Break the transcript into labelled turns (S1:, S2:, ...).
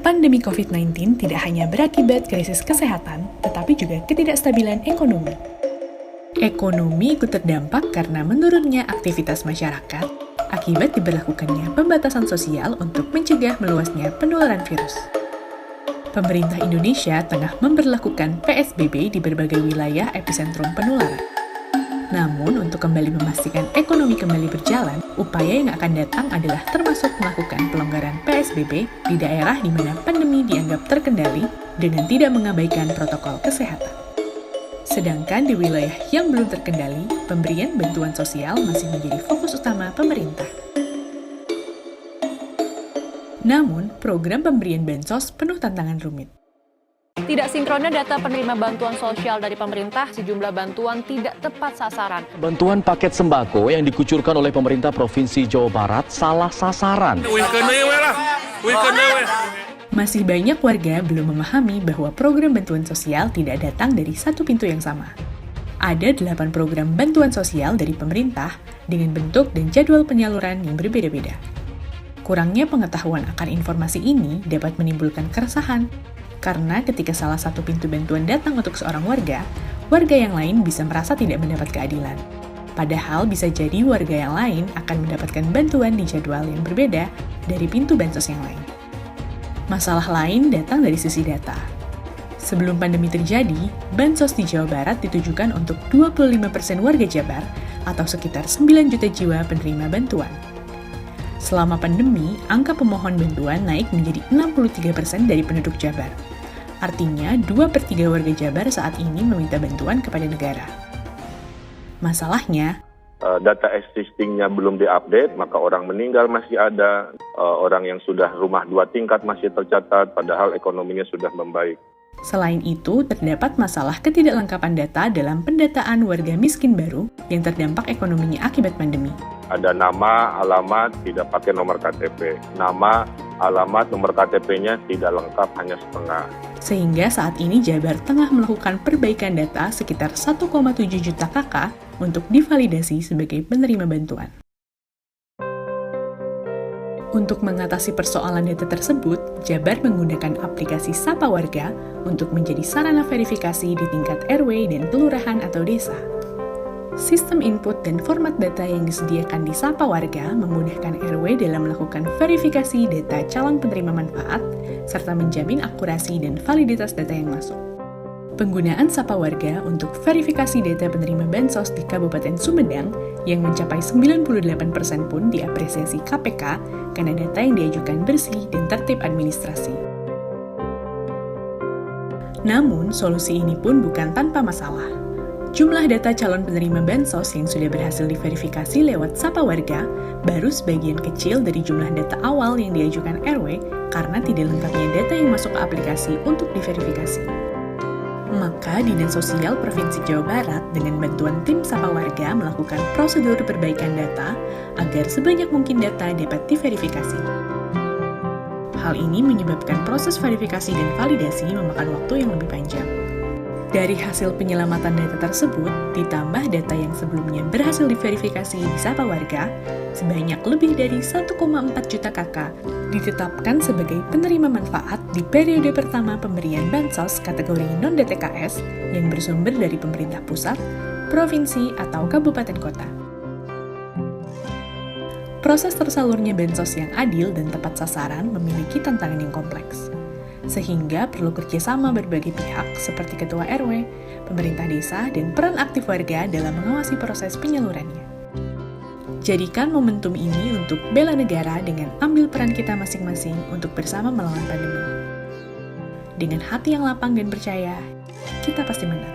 S1: Pandemi COVID-19 tidak hanya berakibat krisis kesehatan, tetapi juga ketidakstabilan ekonomi. Ekonomi ikut terdampak karena menurunnya aktivitas masyarakat akibat diberlakukannya pembatasan sosial untuk mencegah meluasnya penularan virus. Pemerintah Indonesia tengah memberlakukan PSBB di berbagai wilayah epicentrum penularan. Namun, untuk kembali memastikan ekonomi kembali berjalan, upaya yang akan datang adalah termasuk melakukan pelonggaran PSBB di daerah di mana pandemi dianggap terkendali dengan tidak mengabaikan protokol kesehatan. Sedangkan di wilayah yang belum terkendali, pemberian bantuan sosial masih menjadi fokus utama pemerintah. Namun, program pemberian bansos penuh tantangan rumit.
S2: Tidak sinkronnya data penerima bantuan sosial dari pemerintah, sejumlah bantuan tidak tepat sasaran.
S3: Bantuan paket sembako yang dikucurkan oleh pemerintah Provinsi Jawa Barat salah sasaran.
S1: Masih banyak warga belum memahami bahwa program bantuan sosial tidak datang dari satu pintu yang sama. Ada 8 program bantuan sosial dari pemerintah dengan bentuk dan jadwal penyaluran yang berbeda-beda. Kurangnya pengetahuan akan informasi ini dapat menimbulkan keresahan, karena ketika salah satu pintu bantuan datang untuk seorang warga yang lain bisa merasa tidak mendapat keadilan. Padahal bisa jadi warga yang lain akan mendapatkan bantuan di jadwal yang berbeda dari pintu bansos yang lain. Masalah lain datang dari sisi data. Sebelum pandemi terjadi, bansos di Jawa Barat ditujukan untuk 25% warga Jabar atau sekitar 9 juta jiwa penerima bantuan. Selama pandemi, angka pemohon bantuan naik menjadi 63% dari penduduk Jabar. Artinya, 2/3 warga Jabar saat ini meminta bantuan kepada negara. Masalahnya,
S4: data existing-nya belum diupdate, maka orang meninggal masih ada, orang yang sudah rumah 2 tingkat masih tercatat, padahal ekonominya sudah membaik.
S1: Selain itu, terdapat masalah ketidaklengkapan data dalam pendataan warga miskin baru yang terdampak ekonominya akibat pandemi.
S4: Ada nama, alamat, tidak pakai nomor KTP. Nama, alamat, nomor KTP-nya tidak lengkap, hanya setengah.
S1: Sehingga saat ini Jabar tengah melakukan perbaikan data sekitar 1,7 juta KK untuk divalidasi sebagai penerima bantuan. Untuk mengatasi persoalan data tersebut, Jabar menggunakan aplikasi Sapa Warga untuk menjadi sarana verifikasi di tingkat RW dan kelurahan atau desa. Sistem input dan format data yang disediakan di Sapa Warga memudahkan RW dalam melakukan verifikasi data calon penerima manfaat, serta menjamin akurasi dan validitas data yang masuk. Penggunaan Sapa Warga untuk verifikasi data penerima bansos di Kabupaten Sumedang yang mencapai 98% pun diapresiasi KPK karena data yang diajukan bersih dan tertib administrasi. Namun, solusi ini pun bukan tanpa masalah. Jumlah data calon penerima bansos yang sudah berhasil diverifikasi lewat Sapa Warga baru sebagian kecil dari jumlah data awal yang diajukan RW karena tidak lengkapnya data yang masuk ke aplikasi untuk diverifikasi. Maka Dinas Sosial Provinsi Jawa Barat dengan bantuan tim Sapa Warga melakukan prosedur perbaikan data agar sebanyak mungkin data dapat diverifikasi. Hal ini menyebabkan proses verifikasi dan validasi memakan waktu yang lebih panjang. Dari hasil penyelamatan data tersebut, ditambah data yang sebelumnya berhasil diverifikasi di Sapa Warga, sebanyak lebih dari 1,4 juta KK ditetapkan sebagai penerima manfaat di periode pertama pemberian bansos kategori non-DTKS yang bersumber dari pemerintah pusat, provinsi, atau kabupaten kota. Proses tersalurnya bansos yang adil dan tepat sasaran memiliki tantangan yang kompleks, sehingga perlu kerjasama berbagai pihak seperti ketua RW, pemerintah desa, dan peran aktif warga dalam mengawasi proses penyalurannya. Jadikan momentum ini untuk bela negara dengan ambil peran kita masing-masing untuk bersama melawan pandemi. Dengan hati yang lapang dan percaya, kita pasti menang.